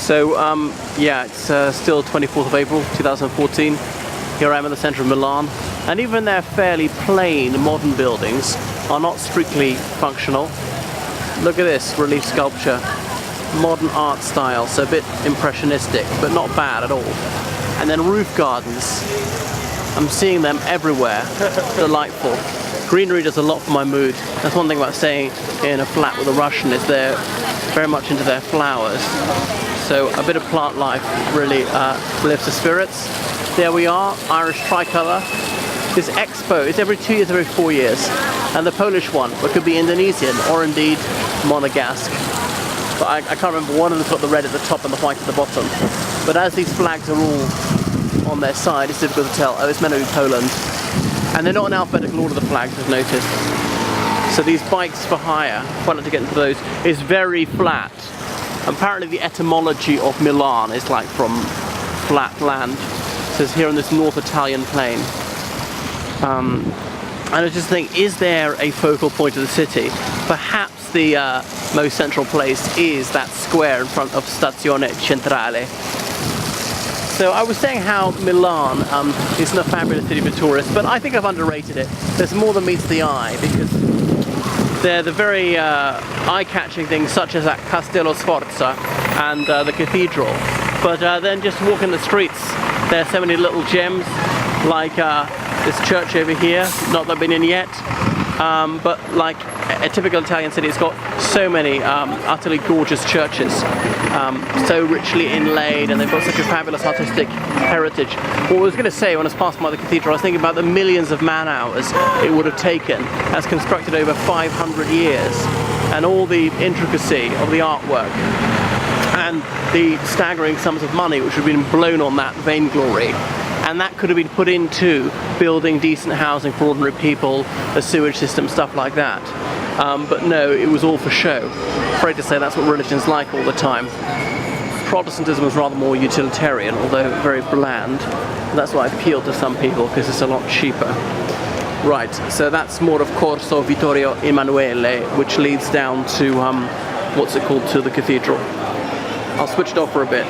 So yeah, it's still 24th of April 2014. Here I am in the centre of Milan, and even their fairly plain modern buildings are not strictly functional. Look at this relief sculpture, modern art style, so a bit impressionistic, but not bad at all. And then roof gardens, I'm seeing them everywhere, delightful. Greenery does a lot for my mood. That's one thing about staying in a flat with a Russian, is they're very much into their flowers. So a bit of plant life really lifts the spirits. There we are, Irish tricolour. This expo is every 2 years, every 4 years. And the Polish one, which could be Indonesian or indeed Monegasque. But I can't remember, one of them's got the red at the top and the white at the bottom. But as these flags are all on their side, it's difficult to tell. Oh, it's meant to be Poland. And they're not in alphabetical order, the flags, I've noticed. So these bikes for hire, quite like to get into those, is very flat. Apparently the etymology of Milan is like from flat land. It says here on this North Italian plain. And I was just thinking, is there a focal point of the city? Perhaps the most central place is that square in front of Stazione Centrale. So I was saying how Milan isn't a fabulous city for tourists, but I think I've underrated it. There's more than meets the eye, because they're the very eye-catching things such as that Castello Sforza and the cathedral. But then just walking the streets, there are so many little gems, like this church over here, not that I've been in yet, but like a typical Italian city, it's got so many utterly gorgeous churches, so richly inlaid, and they've got such a fabulous artistic heritage. What I was going to say when I was passing by the cathedral, I was thinking about the millions of man hours it would have taken, as constructed over 500 years, and all the intricacy of the artwork, and the staggering sums of money which have been blown on that vainglory. And that could have been put into building decent housing for ordinary people, a sewage system, stuff like that. But no, it was all for show. Afraid to say that's what religion's like all the time. Protestantism was rather more utilitarian, although very bland. And that's why it appealed to some people, because it's a lot cheaper. Right, so that's more of Corso Vittorio Emanuele, which leads down to, what's it called, to the cathedral. I'll switch it off for a bit.